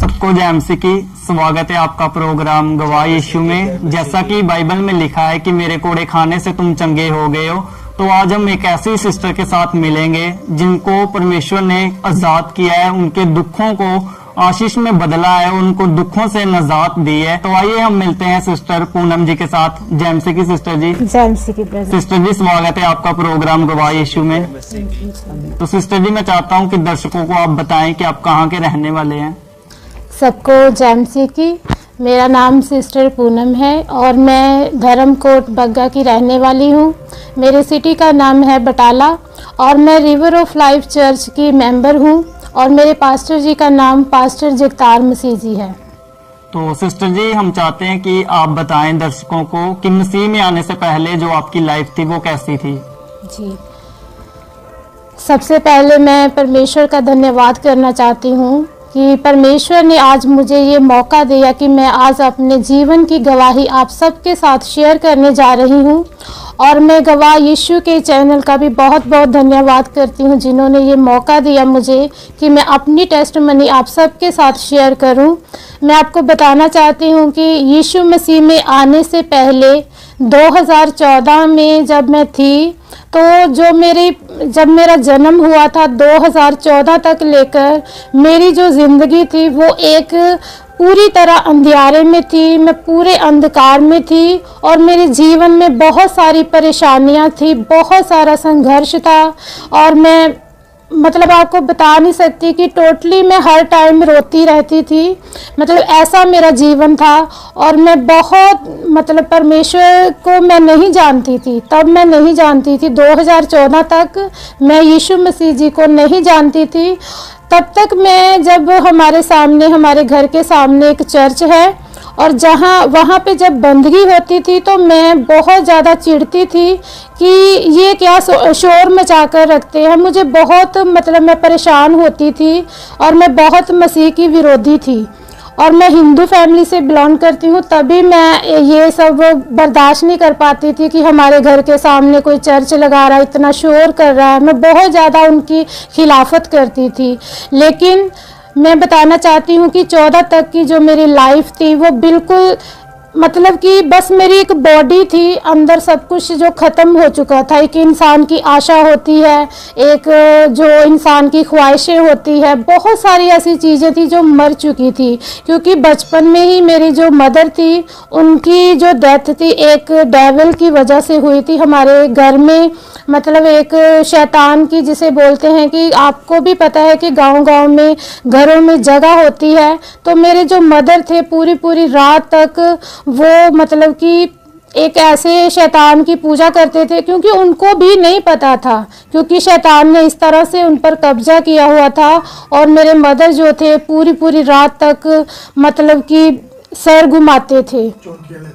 सबको जय एमसी की स्वागत है आपका प्रोग्राम गवाह यीशु में। जैसा कि बाइबल में लिखा है कि मेरे कोड़े खाने से तुम चंगे हो गए हो, तो आज हम एक ऐसी सिस्टर के साथ मिलेंगे जिनको परमेश्वर ने आजाद किया है, उनके दुखों को आशीष में बदला है, उनको दुखों से नजात दी है। तो आइए हम मिलते हैं सिस्टर पूनम जी के साथ। जय एमसी की सिस्टर जी। जय एमसी की ब्रदर। सिस्टर जी स्वागत है आपका प्रोग्राम गवाह यीशु में। तो सिस्टर जी मैं चाहता हूँ कि दर्शकों को आप बताएं कि आप कहाँ के रहने वाले हैं। सबको जय एमसी की। मेरा नाम सिस्टर पूनम है और मैं धर्मकोट बग्गा की रहने वाली हूँ। मेरे सिटी का नाम है बटाला और मैं रिवर ऑफ लाइफ चर्च की मेंबर हूँ और मेरे पास्टर जी का नाम पास्टर जगतार मसीह जी है। तो सिस्टर जी हम चाहते हैं कि आप बताएं दर्शकों को कि मसीह में आने से पहले जो आपकी लाइफ थी वो कैसी थी। जी, सबसे पहले मैं परमेश्वर का धन्यवाद करना चाहती हूँ कि परमेश्वर ने आज मुझे ये मौका दिया कि मैं आज अपने जीवन की गवाही आप सबके साथ शेयर करने जा रही हूँ। और मैं गवाह यीशु के चैनल का भी बहुत बहुत धन्यवाद करती हूँ जिन्होंने ये मौका दिया मुझे कि मैं अपनी टेस्टमनी आप सबके साथ शेयर करूँ। मैं आपको बताना चाहती हूँ कि यीशु मसीह में आने से पहले 2014 में जब मैं थी, तो जब मेरा जन्म हुआ था 2014 तक लेकर मेरी जो ज़िंदगी थी वो एक पूरी तरह अंधियारे में थी। मैं पूरे अंधकार में थी और मेरे जीवन में बहुत सारी परेशानियां थी, बहुत सारा संघर्ष था और मैं आपको बता नहीं सकती कि टोटली मैं हर टाइम रोती रहती थी। ऐसा मेरा जीवन था और मैं बहुत परमेश्वर को मैं नहीं जानती थी, तब मैं नहीं जानती थी। 2014 तक मैं यीशु मसीह जी को नहीं जानती थी। तब तक मैं जब हमारे घर के सामने एक चर्च है और वहाँ पे जब बंदगी होती थी तो मैं बहुत ज़्यादा चिढ़ती थी कि ये क्या शोर मचा कर रखते हैं। मुझे बहुत मैं परेशान होती थी और मैं बहुत मसीह की विरोधी थी और मैं हिंदू फैमिली से बिलोंग करती हूँ, तभी मैं ये सब बर्दाश्त नहीं कर पाती थी कि हमारे घर के सामने कोई चर्च लगा रहा है, इतना शोर कर रहा है। मैं बहुत ज़्यादा उनकी खिलाफत करती थी। लेकिन मैं बताना चाहती हूँ कि 14 तक की जो मेरी लाइफ थी वो बिल्कुल कि बस मेरी एक बॉडी थी, अंदर सब कुछ जो ख़त्म हो चुका था। एक इंसान की आशा होती है, एक जो इंसान की ख्वाहिशें होती है, बहुत सारी ऐसी चीज़ें थी जो मर चुकी थी। क्योंकि बचपन में ही मेरी जो मदर थी उनकी जो डेथ थी एक डेविल की वजह से हुई थी। हमारे घर में एक शैतान की जिसे बोलते हैं कि आपको भी पता है कि गांव-गांव में घरों में जगह होती है। तो मेरे जो मदर थे पूरी रात तक वो कि एक ऐसे शैतान की पूजा करते थे, क्योंकि उनको भी नहीं पता था, क्योंकि शैतान ने इस तरह से उन पर कब्जा किया हुआ था। और मेरे मदर जो थे पूरी रात तक कि सर घुमाते थे,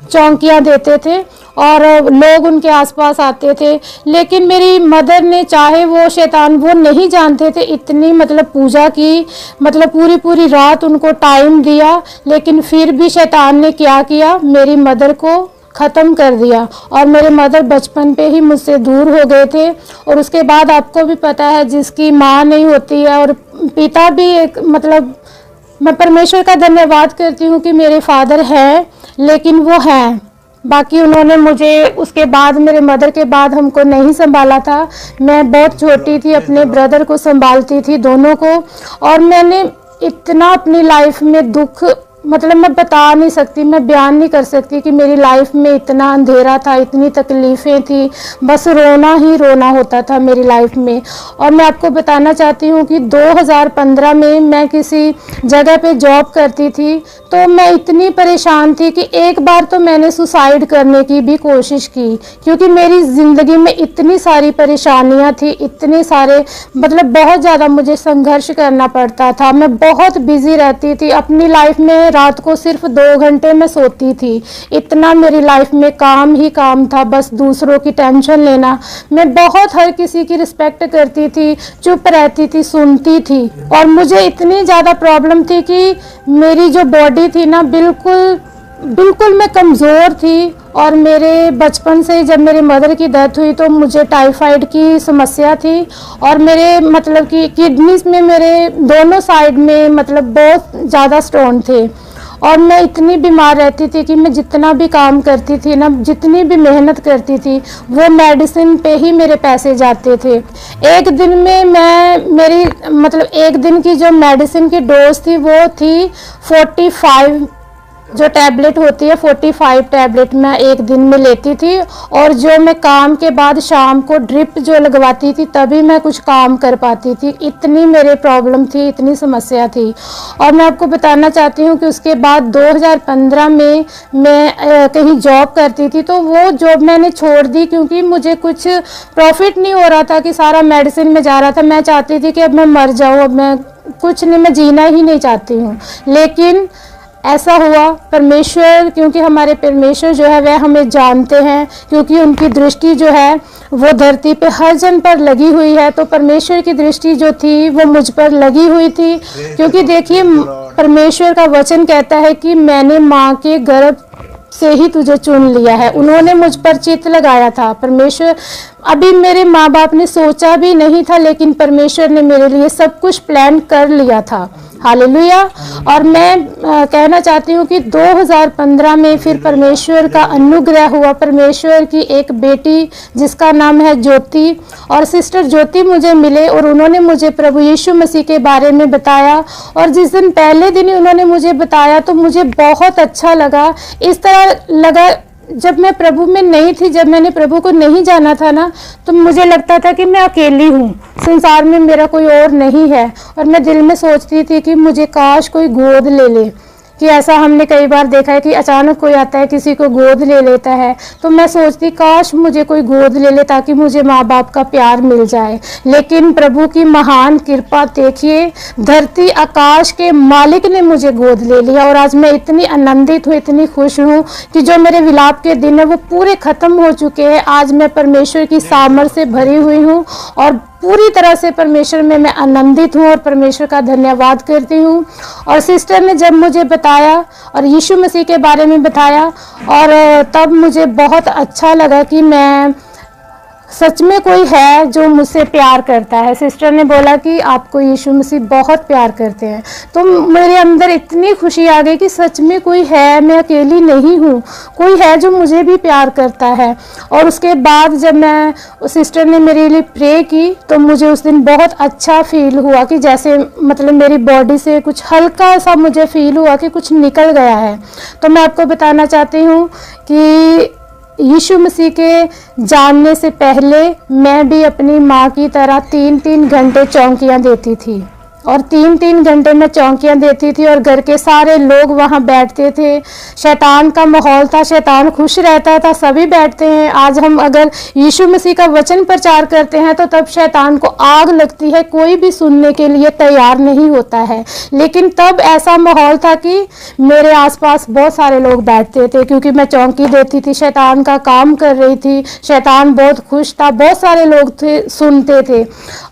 चौंकियाँ देते थे और लोग उनके आसपास आते थे। लेकिन मेरी मदर ने, चाहे वो शैतान वो नहीं जानते थे, इतनी पूजा की, पूरी रात उनको टाइम दिया, लेकिन फिर भी शैतान ने क्या किया, मेरी मदर को ख़त्म कर दिया। और मेरे मदर बचपन पे ही मुझसे दूर हो गए थे। और उसके बाद आपको भी पता है जिसकी माँ नहीं होती है और पिता भी एक मैं परमेश्वर का धन्यवाद करती हूँ कि मेरे फादर हैं, लेकिन वो हैं, बाकी उन्होंने मुझे उसके बाद मेरे मदर के बाद हमको नहीं संभाला था। मैं बहुत छोटी थी, अपने ब्रदर को संभालती थी, दोनों को। और मैंने इतना अपनी लाइफ में दुख मैं बता नहीं सकती, मैं बयान नहीं कर सकती कि मेरी लाइफ में इतना अंधेरा था, इतनी तकलीफ़ें थी, बस रोना ही रोना होता था मेरी लाइफ में। और मैं आपको बताना चाहती हूँ कि 2015 में मैं किसी जगह पे जॉब करती थी, तो मैं इतनी परेशान थी कि एक बार तो मैंने सुसाइड करने की भी कोशिश की, क्योंकि मेरी ज़िंदगी में इतनी सारी परेशानियाँ थी, इतने सारे बहुत ज़्यादा मुझे संघर्ष करना पड़ता था। मैं बहुत बिज़ी रहती थी अपनी लाइफ में, रात को सिर्फ 2 घंटे में सोती थी। इतना मेरी लाइफ में काम ही काम था, बस दूसरों की टेंशन लेना। मैं बहुत हर किसी की रिस्पेक्ट करती थी, चुप रहती थी, सुनती थी। और मुझे इतनी ज़्यादा प्रॉब्लम थी कि मेरी जो बॉडी थी ना बिल्कुल बिल्कुल मैं कमज़ोर थी। और मेरे बचपन से ही जब मेरी मदर की डेथ हुई तो मुझे टाइफाइड की समस्या थी और मेरे मतलब कि किडनीज में मेरे दोनों साइड में मतलब बहुत ज़्यादा स्टोन थे और मैं इतनी बीमार रहती थी कि मैं जितना भी काम करती थी ना, जितनी भी मेहनत करती थी, वो मेडिसिन पे ही मेरे पैसे जाते थे। एक दिन में मेरी मतलब एक दिन की जो मेडिसिन की डोज थी वो थी 45 जो टैबलेट होती है, 45 टैबलेट मैं एक दिन में लेती थी। और जो मैं काम के बाद शाम को ड्रिप जो लगवाती थी तभी मैं कुछ काम कर पाती थी। इतनी मेरे प्रॉब्लम थी, इतनी समस्या थी। और मैं आपको बताना चाहती हूँ कि उसके बाद 2015 में मैं कहीं जॉब करती थी, तो वो जॉब मैंने छोड़ दी क्योंकि मुझे कुछ प्रॉफिट नहीं हो रहा था कि सारा मेडिसिन में जा रहा था। मैं चाहती थी कि अब मैं मर जाऊँ, अब मैं कुछ नहीं, मैं जीना ही नहीं चाहती हूँ। लेकिन ऐसा हुआ परमेश्वर, क्योंकि हमारे परमेश्वर जो है वह हमें जानते हैं, क्योंकि उनकी दृष्टि जो है वो धरती पे हर जन पर लगी हुई है। तो परमेश्वर की दृष्टि जो थी वो मुझ पर लगी हुई थी, क्योंकि देखिए परमेश्वर का वचन कहता है कि मैंने माँ के गर्भ से ही तुझे चुन लिया है। उन्होंने मुझ पर चित्त लगाया था। परमेश्वर, अभी मेरे माँ बाप ने सोचा भी नहीं था, लेकिन परमेश्वर ने मेरे लिए सब कुछ प्लान कर लिया था। हालेलुया। और मैं कहना चाहती हूँ कि 2015 में फिर परमेश्वर का अनुग्रह हुआ। परमेश्वर की एक बेटी जिसका नाम है ज्योति, और सिस्टर ज्योति मुझे मिले और उन्होंने मुझे प्रभु यीशु मसीह के बारे में बताया। और जिस दिन पहले दिन ही उन्होंने मुझे बताया तो मुझे बहुत अच्छा लगा। इस तरह लगा जब मैं प्रभु में नहीं थी, जब मैंने प्रभु को नहीं जाना था ना, तो मुझे लगता था कि मैं अकेली हूँ, संसार में मेरा कोई और नहीं है। और मैं दिल में सोचती थी कि मुझे काश कोई गोद ले ले, कि ऐसा हमने कई बार देखा है कि अचानक कोई आता है किसी को गोद ले लेता है। तो मैं सोचती काश मुझे कोई गोद ले ले ताकि मुझे माँ बाप का प्यार मिल जाए। लेकिन प्रभु की महान कृपा देखिए, धरती आकाश के मालिक ने मुझे गोद ले लिया। और आज मैं इतनी आनंदित हूँ, इतनी खुश हूँ कि जो मेरे विलाप के दिन है वो पूरे खत्म हो चुके हैं। आज मैं परमेश्वर की सामर्थ से भरी हुई हूँ और पूरी तरह से परमेश्वर में मैं आनंदित हूँ और परमेश्वर का धन्यवाद करती हूँ। और सिस्टर ने जब मुझे बताया और यीशु मसीह के बारे में बताया, और तब मुझे बहुत अच्छा लगा कि मैं सच में कोई है जो मुझसे प्यार करता है। सिस्टर ने बोला कि आपको यीशु मसीह बहुत प्यार करते हैं। तो मेरे अंदर इतनी खुशी आ गई कि सच में कोई है, मैं अकेली नहीं हूँ, कोई है जो मुझे भी प्यार करता है। और उसके बाद जब मैं सिस्टर ने मेरे लिए प्रे की तो मुझे उस दिन बहुत अच्छा फील हुआ कि जैसे मतलब मेरी बॉडी से कुछ हल्का सा मुझे फील हुआ कि कुछ निकल गया है। तो मैं आपको बताना चाहती हूँ कि यीशु मसीह के जानने से पहले मैं भी अपनी माँ की तरह 3-3 घंटे चौंकियाँ देती थी, और 3-3 घंटे में चौंकियाँ देती थी और घर के सारे लोग वहाँ बैठते थे। शैतान का माहौल था, शैतान खुश रहता था, सभी बैठते हैं। आज हम अगर यीशु मसीह का वचन प्रचार करते हैं तो तब शैतान को आग लगती है, कोई भी सुनने के लिए तैयार नहीं होता है। लेकिन तब ऐसा माहौल था कि मेरे आसपास बहुत सारे लोग बैठते थे, क्योंकि मैं चौंकी देती थी, शैतान का काम कर रही थी। शैतान बहुत खुश था, बहुत सारे लोग थे, सुनते थे।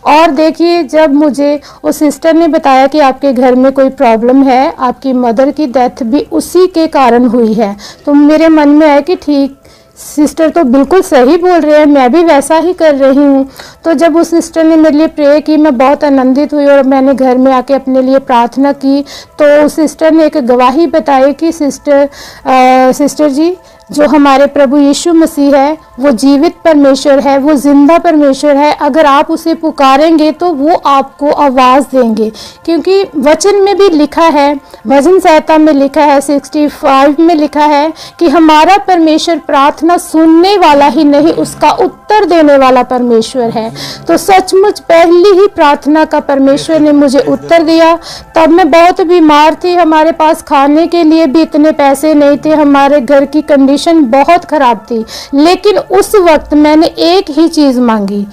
और देखिए जब मुझे उस सिस्टर ने बताया कि आपके घर में कोई प्रॉब्लम है, आपकी मदर की डेथ भी उसी के कारण हुई है, तो मेरे मन में आया कि ठीक, सिस्टर तो बिल्कुल सही बोल रहे हैं, मैं भी वैसा ही कर रही हूँ। तो जब उस सिस्टर ने मेरे लिए प्रे की, मैं बहुत आनंदित हुई और मैंने घर में आके अपने लिए प्रार्थना की। तो उस सिस्टर ने एक गवाही बताई कि सिस्टर जी, जो हमारे प्रभु यीशु मसीह है वो जीवित परमेश्वर है, वो जिंदा परमेश्वर है। अगर आप उसे पुकारेंगे तो वो आपको आवाज़ देंगे, क्योंकि वचन में भी लिखा है, भजन संहिता में लिखा है 65 में लिखा है कि हमारा परमेश्वर प्रार्थना सुनने वाला ही नहीं, उसका उत्तर देने वाला परमेश्वर है। तो सचमुच पहली ही प्रार्थना का परमेश्वर ने मुझे उत्तर दिया। तब मैं बहुत बीमार थी, हमारे पास खाने के लिए भी इतने पैसे नहीं थे, हमारे घर की कंडीशन बहुत खराब थी। लेकिन उस वक्त मैंने एक ही चीज़ मांगी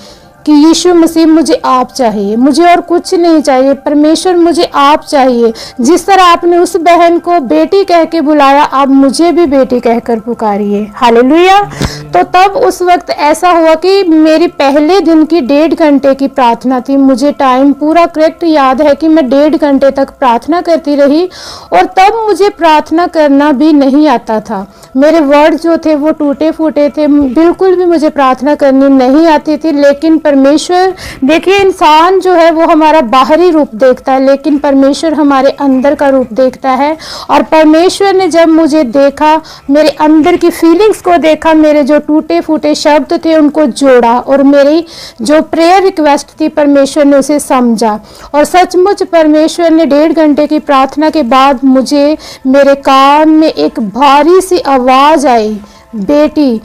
कि यीशु मसीह मुझे आप चाहिए, मुझे और कुछ नहीं चाहिए, परमेश्वर मुझे आप चाहिए। जिस तरह आपने उस बहन को बेटी कह के बुलाया, आप मुझे भी बेटी कहकर पुकारिए। हालेलुया। तो तब उस वक्त ऐसा हुआ कि मेरी पहले दिन की 1.5 घंटे की प्रार्थना थी। मुझे टाइम पूरा करेक्ट याद है कि मैं 1.5 घंटे तक प्रार्थना करती रही, और तब मुझे प्रार्थना करना भी नहीं आता था। मेरे वर्ड जो थे वो टूटे फूटे थे, बिल्कुल भी मुझे प्रार्थना करनी नहीं आती थी। लेकिन परमेश्वर, देखिए इंसान जो है वो हमारा बाहरी रूप देखता है, लेकिन परमेश्वर हमारे अंदर का रूप देखता है। और परमेश्वर ने जब मुझे देखा, मेरे अंदर की फीलिंग्स को देखा, मेरे जो टूटे फूटे शब्द थे उनको जोड़ा, और मेरी जो प्रेयर रिक्वेस्ट थी परमेश्वर ने उसे समझा। और सचमुच परमेश्वर ने 1.5 घंटे की प्रार्थना के बाद मुझे मेरे कान में एक भारी सी आवाज आई, बेटी।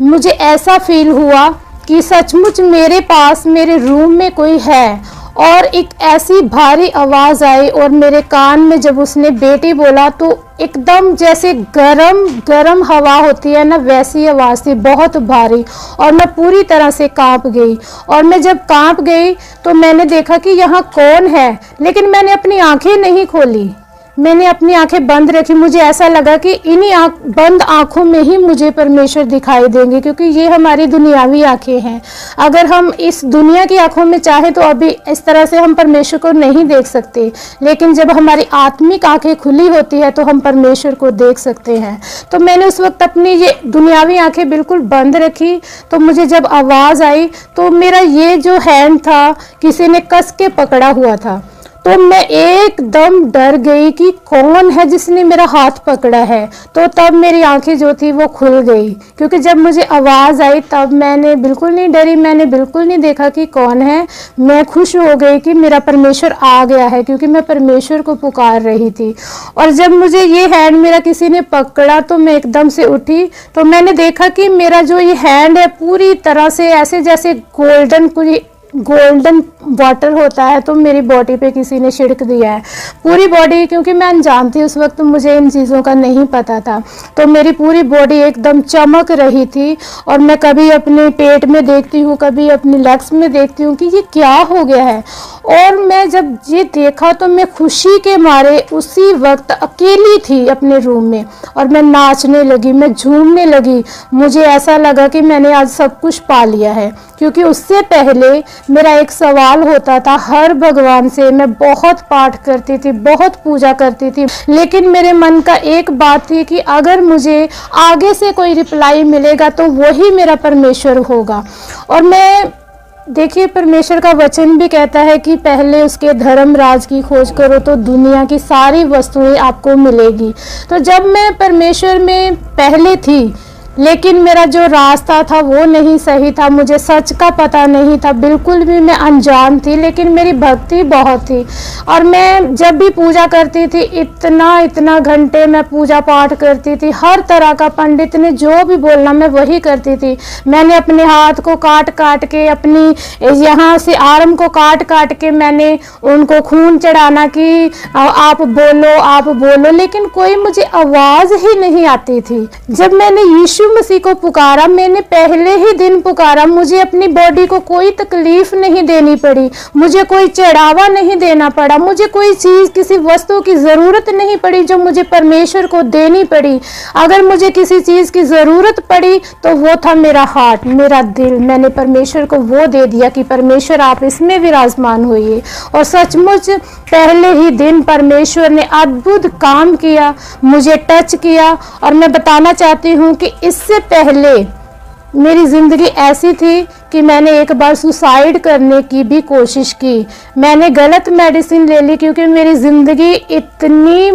मुझे ऐसा फील हुआ कि सचमुच मेरे पास मेरे रूम में कोई है, और एक ऐसी भारी आवाज आई, और मेरे कान में जब उसने बेटी बोला तो एकदम जैसे गरम गरम हवा होती है ना, वैसी आवाज थी, बहुत भारी। और मैं पूरी तरह से कांप गई। और मैं जब कांप गई तो मैंने देखा कि यहाँ कौन है, लेकिन मैंने अपनी आंखें नहीं खोली, मैंने अपनी आंखें बंद रखी। मुझे ऐसा लगा कि इन्हीं बंद आंखों में ही मुझे परमेश्वर दिखाई देंगे, क्योंकि ये हमारी दुनियावी आंखें हैं। अगर हम इस दुनिया की आंखों में चाहे तो अभी इस तरह से हम परमेश्वर को नहीं देख सकते, लेकिन जब हमारी आत्मिक आंखें खुली होती है तो हम परमेश्वर को देख सकते हैं। तो मैंने उस वक्त अपनी ये दुनियावी आंखें बिल्कुल बंद रखी। तो मुझे जब आवाज आई तो मेरा ये जो हैंड था किसी ने कस के पकड़ा हुआ था। तो मैं एकदम डर गई कि कौन है जिसने मेरा हाथ पकड़ा है। तो तब मेरी आंखें जो थी वो खुल गई, क्योंकि जब मुझे आवाज़ आई तब मैंने बिल्कुल नहीं डरी, मैंने बिल्कुल नहीं देखा कि कौन है। मैं खुश हो गई कि मेरा परमेश्वर आ गया है, क्योंकि मैं परमेश्वर को पुकार रही थी। और जब मुझे ये हैंड मेरा किसी ने पकड़ा तो मैं एकदम से उठी, तो मैंने देखा कि मेरा जो ये हैंड है पूरी तरह से ऐसे जैसे गोल्डन वाटर होता है, तो मेरी बॉडी पे किसी ने छिड़क दिया है पूरी बॉडी। क्योंकि मैं अनजान थी उस वक्त, मुझे इन चीज़ों का नहीं पता था, तो मेरी पूरी बॉडी एकदम चमक रही थी। और मैं कभी अपने पेट में देखती हूँ, कभी अपनी लेग्स में देखती हूँ कि ये क्या हो गया है। और मैं जब ये देखा तो मैं खुशी के मारे उसी वक्त अकेली थी अपने रूम में, और मैं नाचने लगी, मैं झूमने लगी। मुझे ऐसा लगा कि मैंने आज सब कुछ पा लिया है, क्योंकि उससे पहले मेरा एक सवाल होता था हर भगवान से। मैं बहुत पाठ करती थी, बहुत पूजा करती थी, लेकिन मेरे मन का एक बात थी कि अगर मुझे आगे से कोई रिप्लाई मिलेगा तो वही मेरा परमेश्वर होगा। और मैं, देखिए परमेश्वर का वचन भी कहता है कि पहले उसके धर्म राज की खोज करो तो दुनिया की सारी वस्तुएं आपको मिलेगी। तो जब मैं परमेश्वर में पहले थी, लेकिन मेरा जो रास्ता था वो नहीं सही था, मुझे सच का पता नहीं था, बिल्कुल भी मैं अनजान थी, लेकिन मेरी भक्ति बहुत थी। और मैं जब भी पूजा करती थी इतना घंटे मैं पूजा पाठ करती थी, हर तरह का पंडित ने जो भी बोलना मैं वही करती थी। मैंने अपने हाथ को काट के, अपनी यहाँ से आर्म को काट के मैंने उनको खून चढ़ाना कि आप बोलो, लेकिन कोई मुझे आवाज ही नहीं आती थी। जब मैंने यीशु मसीह को पुकारा, मैंने पहले ही दिन पुकारा, मुझे अपनी बॉडी को कोई तकलीफ नहीं देनी पड़ी, मुझे कोई चढ़ावा नहीं देना पड़ा, मुझे कोई चीज, किसी वस्तु की जरूरत नहीं पड़ी जो मुझे परमेश्वर को देनी पड़ी। अगर मुझे किसी चीज की जरूरत पड़ी तो वो था मेरा हार्ट, मेरा दिल। मैंने परमेश्वर को वो दे दिया कि परमेश्वर आप इसमें विराजमान होइए। और सचमुच पहले ही दिन परमेश्वर ने अद्भुत काम किया, मुझे टच किया। और मैं बताना चाहती हूँ कि इससे पहले मेरी ज़िंदगी ऐसी थी कि मैंने एक बार सुसाइड करने की भी कोशिश की। मैंने गलत मेडिसिन ले ली, क्योंकि मेरी ज़िंदगी इतनी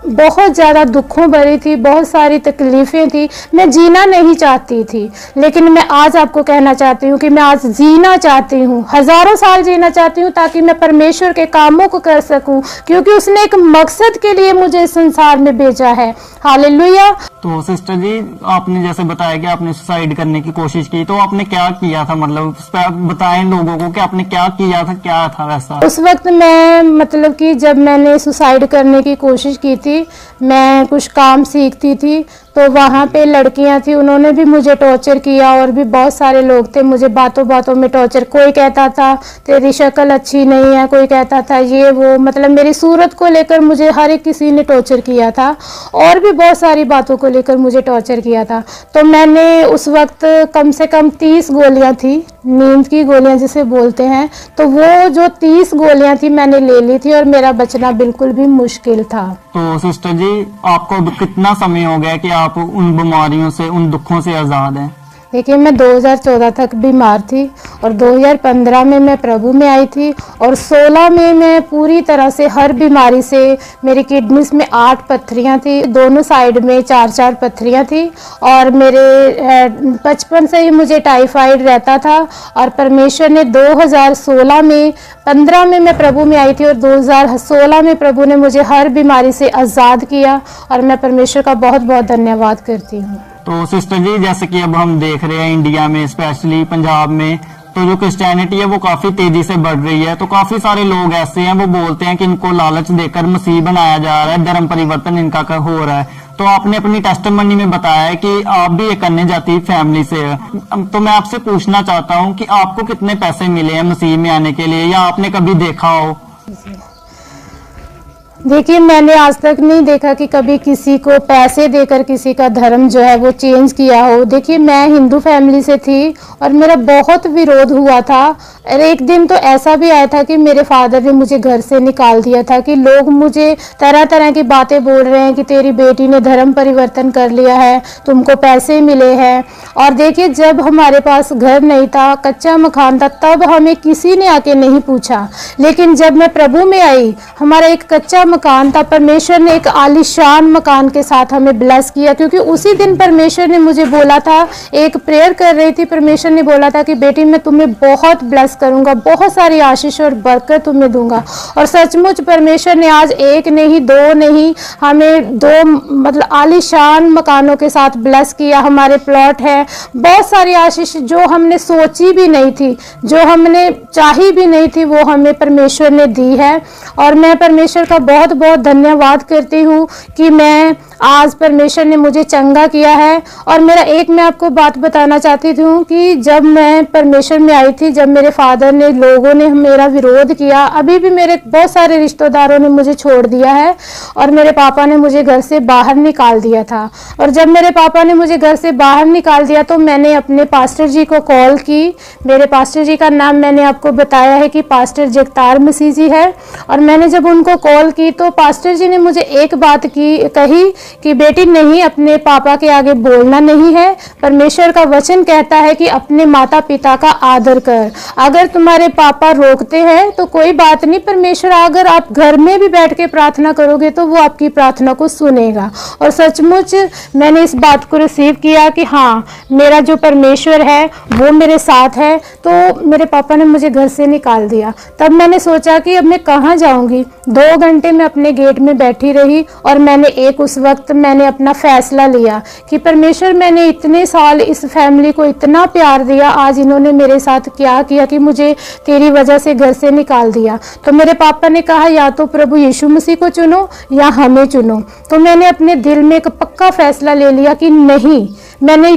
बहुत ज़्यादा दुखों भरी थी, बहुत सारी तकलीफ़ें थी, मैं जीना नहीं चाहती थी। लेकिन मैं आज आपको कहना चाहती हूँ कि मैं आज जीना चाहती हूँ, हज़ारों साल जीना चाहती हूँ, ताकि मैं परमेश्वर के कामों को कर सकूँ, क्योंकि उसने एक मकसद के लिए मुझे इस संसार में भेजा है। हालेलुया। तो सिस्टर जी, आपने जैसे बताया कि आपने सुसाइड करने की कोशिश की, तो आपने क्या किया था? मतलब उस पर बताएं लोगों को कि आपने क्या किया था, क्या था वैसा? उस वक्त मैं, मतलब कि जब मैंने सुसाइड करने की कोशिश की थी थी, मैं कुछ काम सीखती थी, तो वहाँ पे लड़कियाँ थी, उन्होंने भी मुझे टॉर्चर किया और भी बहुत सारे लोग थे, मुझे बातों बातों में टॉर्चर। कोई कहता था तेरी शक्ल अच्छी नहीं है, कोई कहता था ये वो, मतलब मेरी सूरत को लेकर मुझे हर एक किसी ने टॉर्चर किया था और भी बहुत सारी बातों को लेकर मुझे टॉर्चर किया था। तो मैंने उस वक्त कम से कम 30 गोलियाँ थी, नींद की गोलियाँ जिसे बोलते हैं, तो वो जो 30 गोलियाँ थी मैंने ले ली थी और मेरा बचना बिल्कुल भी मुश्किल था। तो सिस्टर जी, आपको कितना समय हो गया कि आप उन बीमारियों से, उन दुखों से आज़ाद हैं? देखिए, मैं 2014 तक बीमार थी और 2015 में मैं प्रभु में आई थी और 16 में मैं पूरी तरह से हर बीमारी से, मेरी किडनीज में 8 पत्थरियाँ थी, दोनों साइड में 4-4 पत्थरियाँ थी और मेरे बचपन से ही मुझे टाइफाइड रहता था। और परमेश्वर ने 2016 में 15 में मैं प्रभु में आई थी और 2016 में प्रभु ने मुझे हर बीमारी से आज़ाद किया और मैं परमेश्वर का बहुत बहुत धन्यवाद करती हूँ। तो सिस्टर जी, जैसे कि अब हम देख रहे हैं इंडिया में, स्पेशली पंजाब में, तो जो क्रिश्चियनिटी है वो काफी तेजी से बढ़ रही है। तो काफी सारे लोग ऐसे हैं, वो बोलते हैं कि इनको लालच देकर मसीह बनाया जा रहा है, धर्म परिवर्तन इनका हो रहा है। तो आपने अपनी टेस्टिमनी में बताया है कि आप भी ये करने जाती फैमिली से है। तो मैं आपसे पूछना चाहता हूँ कि आपको कितने पैसे मिले हैं मसीह में आने के लिए, या आपने कभी देखा हो? देखिए, मैंने आज तक नहीं देखा कि कभी किसी को पैसे देकर किसी का धर्म जो है वो चेंज किया हो। देखिए, मैं हिंदू फैमिली से थी और मेरा बहुत विरोध हुआ था और एक दिन तो ऐसा भी आया था कि मेरे फादर ने मुझे घर से निकाल दिया था कि लोग मुझे तरह तरह की बातें बोल रहे हैं कि तेरी बेटी ने धर्म परिवर्तन कर लिया है, तुमको पैसे मिले हैं। और देखिए, जब हमारे पास घर नहीं था, कच्चा मकान था, तब हमें किसी ने आके नहीं पूछा। लेकिन जब मैं प्रभु में आई, हमारा एक कच्चा मकान था, परमेश्वर ने एक आलीशान मकान के साथ हमें ब्लेस किया, क्योंकि उसी दिन परमेश्वर ने मुझे बोला था, एक प्रेयर कर रही थी, परमेश्वर ने बोला था कि बेटी मैं तुम्हें बहुत ब्लेस करूंगा, बहुत सारी आशीष और बरकत तुम्हें दूंगा। और सचमुच परमेश्वर ने आज एक नहीं, दो नहीं, हमें 2 मतलब आलीशान मकानों के साथ ब्लेस किया। हमारे प्लॉट है, बहुत सारी आशीष जो हमने सोची भी नहीं थी, जो हमने चाही भी नहीं थी, वो हमें परमेश्वर ने दी है। और मैं परमेश्वर का बहुत बहुत धन्यवाद करती हूँ कि मैं आज परमेश्वर ने मुझे चंगा किया है। और मेरा एक मैं आपको बात बताना चाहती हूँ कि जब मैं परमेश्वर में आई थी, जब मेरे फादर ने, लोगों ने मेरा विरोध किया, अभी भी मेरे बहुत सारे रिश्तेदारों ने मुझे छोड़ दिया है और मेरे पापा ने मुझे घर से बाहर निकाल दिया था। और जब मेरे पापा ने मुझे घर से बाहर निकाल दिया तो मैंने अपने पास्टर जी को कॉल की। मेरे पास्टर जी का नाम मैंने आपको बताया है कि पास्टर जगतार मसीह जी है। और मैंने जब उनको कॉल की तो पास्टर जी ने मुझे एक बात कही कि बेटी नहीं, अपने पापा के आगे बोलना नहीं है। परमेश्वर का वचन कहता है कि अपने माता पिता का आदर कर। अगर तुम्हारे पापा रोकते हैं तो कोई बात नहीं, परमेश्वर अगर आप घर में भी बैठ के प्रार्थना करोगे तो वो आपकी प्रार्थना को सुनेगा। और सचमुच मैंने इस बात को रिसीव किया कि हाँ, मेरा जो परमेश्वर है वो मेरे साथ है। तो मेरे पापा ने मुझे घर से निकाल दिया। तब मैंने सोचा कि अब मैं कहाँ जाऊंगी। 2 घंटे मैं अपने गेट में बैठी रही और उस वक्त मैंने अपना फैसला लिया कि परमेश्वर, मैंने इतने साल इस फैमिली को इतना प्यार दिया, आज इन्होंने मेरे साथ क्या किया कि मुझे तेरी वजह से घर से निकाल दिया। तो मेरे पापा ने कहा या तो प्रभु यीशु मसीह को चुनो या हमें चुनो। तो मैंने अपने दिल में एक पक्का फैसला ले लिया कि नहीं, मैंने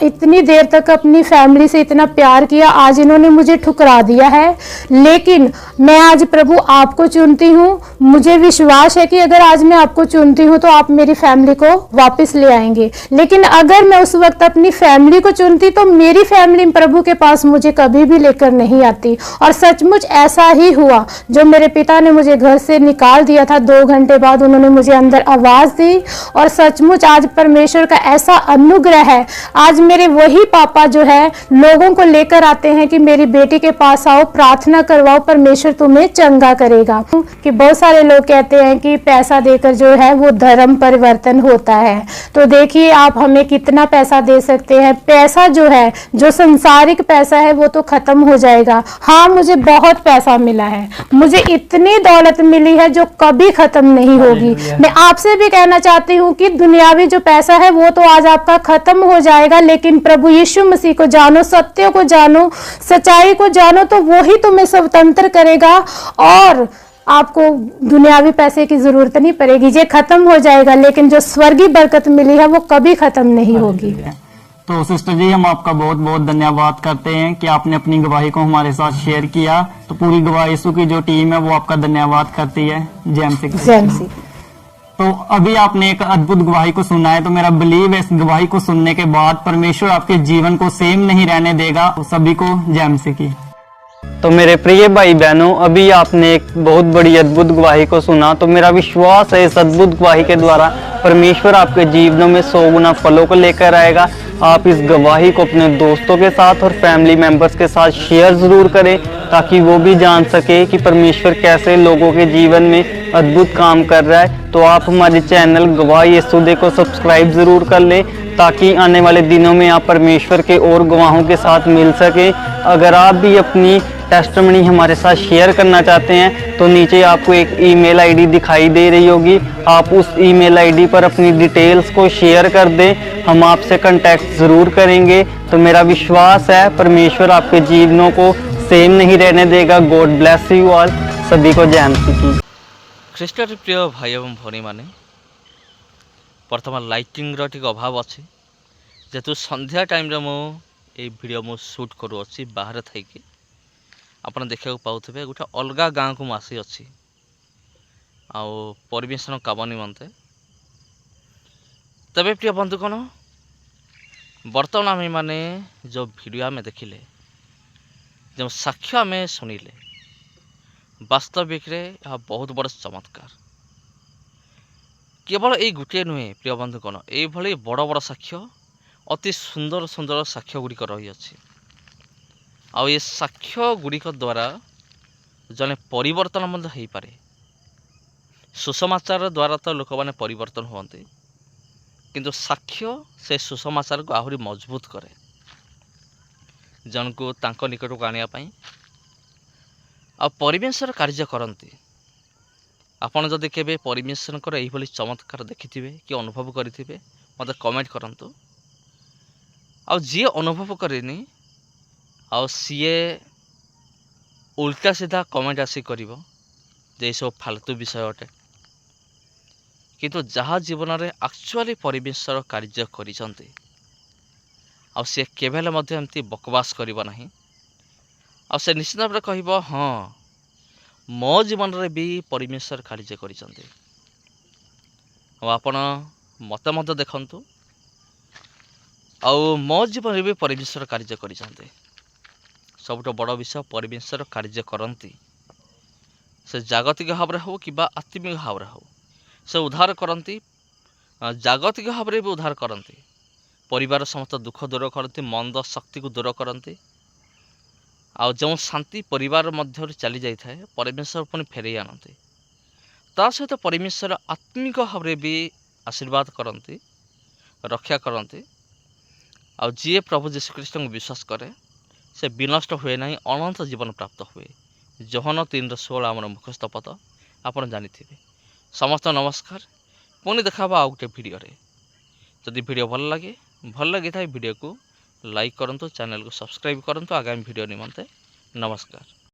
इतनी देर तक अपनी फैमिली से इतना प्यार किया, आज इन्होंने मुझे ठुकरा दिया है, लेकिन मैं आज प्रभु आपको चुनती हूँ। मुझे विश्वास है कि अगर आज मैं आपको चुनती हूँ तो आप मेरी फैमिली को वापस ले आएंगे। लेकिन अगर मैं उस वक्त अपनी फैमिली को चुनती तो मेरी फैमिली प्रभु के पास मुझे कभी भी लेकर नहीं आती। और सचमुच ऐसा ही हुआ। जो मेरे पिता ने मुझे घर से निकाल दिया था, 2 घंटे बाद उन्होंने मुझे अंदर आवाज दी। और सचमुच आज परमेश्वर का ऐसा अनुग्रह है, आज मेरे वही पापा जो है लोगों को लेकर आते हैं कि मेरी बेटी के पास आओ, प्रार्थना करवाओ, परमेश्वर तुम्हें चंगा करेगा। कि बहुत सारे लोग कहते हैं कि पैसा देकर जो है वो धर्म परिवर्तन होता है। तो देखिए, आप हमें कितना पैसा दे सकते हैं। पैसा जो है, जो संसारिक पैसा है, वो तो खत्म हो जाएगा। हाँ, मुझे बहुत पैसा मिला है, मुझे इतनी दौलत मिली है जो कभी खत्म नहीं होगी। मैं आपसे भी कहना चाहती हूँ कि दुनियावी जो पैसा है वो तो आज आपका खत्म हो जाएगा, लेकिन प्रभु यीशु मसीह को जानो, सत्य को जानो, सच्चाई को जानो, तो वो ही तुम्हें स्वतंत्र करेगा। और आपको दुनियावी पैसे की जरूरत नहीं पड़ेगी, ये खत्म हो जाएगा, लेकिन जो स्वर्गीय बरकत मिली है वो कभी खत्म नहीं होगी। तो सिस्टर जी, हम आपका बहुत बहुत धन्यवाद करते हैं कि आपने अपनी गवाही को हमारे साथ शेयर किया। तो पूरी गवाह यीशु की जो टीम है वो आपका धन्यवाद करती है। जय मसीह। जय मसीह। तो अभी आपने एक अद्भुत गवाही को सुना है, तो मेरा बिलीव है इस गवाही को सुनने के बाद परमेश्वर आपके जीवन को सेम नहीं रहने देगा। सभी को जय मसीह की। तो मेरे प्रिय भाई बहनों, अभी आपने एक बहुत बड़ी अद्भुत गवाही को सुना। तो मेरा विश्वास है इस अद्भुत गवाही के द्वारा परमेश्वर आपके जीवनों में 100 गुना फलों को लेकर आएगा। आप इस गवाही को अपने दोस्तों के साथ और फैमिली मेंबर्स के साथ शेयर जरूर करें, ताकि वो भी जान सके कि परमेश्वर कैसे लोगों के जीवन में अद्भुत काम कर रहा है। तो आप हमारे चैनल गवाह यीशु को सब्सक्राइब जरूर कर लें, ताकि आने वाले दिनों में आप परमेश्वर के और गवाहों के साथ मिल सकें। अगर आप भी अपनी टेस्टिमनी हमारे साथ शेयर करना चाहते हैं तो नीचे आपको एक ईमेल आईडी दिखाई दे रही होगी, आप उस ईमेल आईडी पर अपनी डिटेल्स को शेयर कर दें, हम आपसे कांटेक्ट ज़रूर करेंगे। तो मेरा विश्वास है परमेश्वर आपके जीवनों को सेम नहीं रहने देगा। God bless you all. सभी को जय मसीह की। ଖ୍ରୀଷ୍ଟରେ ପ୍ରିୟ ଭାଇ ଏବଂ ଭଉଣୀମାନେ, ବର୍ତ୍ତମାନ ଲାଇଟିଂର ଟିକେ ଅଭାବ ଅଛି, ଯେହେତୁ ସନ୍ଧ୍ୟା ଟାଇମ୍ରେ ମୁଁ ଏଇ ଭିଡ଼ିଓ ସୁଟ୍ କରୁଅଛି ବାହାରେ ଥାଇକି। ଆପଣ ଦେଖିବାକୁ ପାଉଥିବେ ଗୋଟେ ଅଲଗା ଗାଁକୁ ମୁଁ ଆସିଅଛି ଆଉ ପରିବେଶନ କାମ ନିମନ୍ତେ। ତେବେ ପ୍ରିୟ ବନ୍ଧୁଗଣ, ବର୍ତ୍ତମାନ ଆମେମାନେ ଯେଉଁ ଭିଡ଼ିଓ ଆମେ ଦେଖିଲେ, ଯେଉଁ ସାକ୍ଷ୍ୟ ଆମେ ଶୁଣିଲେ, ବାସ୍ତବିକରେ ଏହା ବହୁତ ବଡ଼ ଚମତ୍କାର। କେବଳ ଏଇ ଗୋଟିଏ ନୁହେଁ ପ୍ରିୟ ବନ୍ଧୁଗଣ, ଏଇଭଳି ବଡ଼ ବଡ଼ ସାକ୍ଷ୍ୟ, ଅତି ସୁନ୍ଦର ସୁନ୍ଦର ସାକ୍ଷ୍ୟ ଗୁଡ଼ିକ ରହିଅଛି। ଆଉ ଏ ସାକ୍ଷ୍ୟ ଗୁଡ଼ିକ ଦ୍ୱାରା ଜଣେ ପରିବର୍ତ୍ତନ ମଧ୍ୟ ହୋଇପାରେ। ସୁସମାଚାର ଦ୍ୱାରା ତ ଲୋକମାନେ ପରିବର୍ତ୍ତନ ହୁଅନ୍ତି, କିନ୍ତୁ ସାକ୍ଷ୍ୟ ସେ ସୁସମାଚାରକୁ ଆହୁରି ମଜବୁତ କରେ, ଜଣକୁ ତାଙ୍କ ନିକଟକୁ ଆଣିବା ପାଇଁ। ଆଉ ପରିବେଶର କାର୍ଯ୍ୟ କରନ୍ତି। ଆପଣ ଯଦି କେବେ ପରିବେଶଙ୍କର ଏଇଭଳି ଚମତ୍କାର ଦେଖିଥିବେ କି ଅନୁଭବ କରିଥିବେ, ମୋତେ କମେଣ୍ଟ କରନ୍ତୁ। ଆଉ ଯିଏ ଅନୁଭବ କରିନି, ଆଉ ସିଏ ଉଲ୍ଟା ସିଧା କମେଣ୍ଟ ଆସି କରିବ ଯେ ଏସବୁ ଫାଲତୁ ବିଷୟ ଅଟେ। କିନ୍ତୁ ଯାହା ଜୀବନରେ ଆକ୍ଚୁଆଲି ପରିବେଶର କାର୍ଯ୍ୟ କରିଛନ୍ତି, ଆଉ ସିଏ କେବେ ହେଲେ ମଧ୍ୟ ଏମିତି ବକବାସ କରିବ ନାହିଁ। ଆଉ ସେ ନିଶ୍ଚିତ ଭାବରେ କହିବ, ହଁ ମୋ ଜୀବନରେ ବି ପରିମେଶ୍ୱର କାର୍ଯ୍ୟ କରିଛନ୍ତି। ଆଉ ଆପଣ ମୋତେ ମଧ୍ୟ ଦେଖନ୍ତୁ, ଆଉ ମୋ ଜୀବନରେ ବି ପରିମେଶ୍ୱର କାର୍ଯ୍ୟ କରିଛନ୍ତି। ସବୁଠୁ ବଡ଼ ବିଷୟ, ପରିମେଶ୍ୱର କାର୍ଯ୍ୟ କରନ୍ତି, ସେ ଜାଗତିକ ଭାବରେ ହେଉ କିମ୍ବା ଆତ୍ମିକ ଭାବରେ ହେଉ, ସେ ଉଦ୍ଧାର କରନ୍ତି। ଜାଗତିକ ଭାବରେ ବି ଉଦ୍ଧାର କରନ୍ତି, ପରିବାର ସମସ୍ତ ଦୁଃଖ ଦୂର କରନ୍ତି, ମନ୍ଦ ଶକ୍ତିକୁ ଦୂର କରନ୍ତି। ଆଉ ଯେଉଁ ଶାନ୍ତି ପରିବାର ମଧ୍ୟରେ ଚାଲି ଯାଇଥାଏ, ପରିମେଶ୍ୱର ପୁଣି ଫେରାଇ ଆଣନ୍ତି। ତା ସହିତ ପରିମେଶ୍ୱର ଆତ୍ମିକ ଭାବରେ ବି ଆଶୀର୍ବାଦ କରନ୍ତି, ରକ୍ଷା କରନ୍ତି। ଆଉ ଯିଏ ପ୍ରଭୁ ଯୀଶୁଖ୍ରୀଷ୍ଟଙ୍କୁ ବିଶ୍ୱାସ କରେ, ସେ ବିନଷ୍ଟ ହୁଏ ନାହିଁ, ଅନନ୍ତ ଜୀବନ ପ୍ରାପ୍ତ ହୁଏ। ଯୋହନ 3:16 ଆମର ମୁଖସ୍ଥ ପଦ, ଆପଣ ଜାଣିଥିବେ। ସମସ୍ତ ନମସ୍କାର। ପୁଣି ଦେଖା ହେବ ଆଉ ଗୋଟେ ଭିଡ଼ିଓରେ। ଯଦି ଭିଡ଼ିଓ ଭଲ ଲାଗିଥାଏ ଭିଡ଼ିଓକୁ ଲାଇକ୍ କରନ୍ତୁ, ଚ୍ୟାନେଲକୁ ସବସ୍କ୍ରାଇବ୍ କରନ୍ତୁ। ଆଗାମୀ ଭିଡ଼ିଓ ନିମନ୍ତେ ନମସ୍କାର।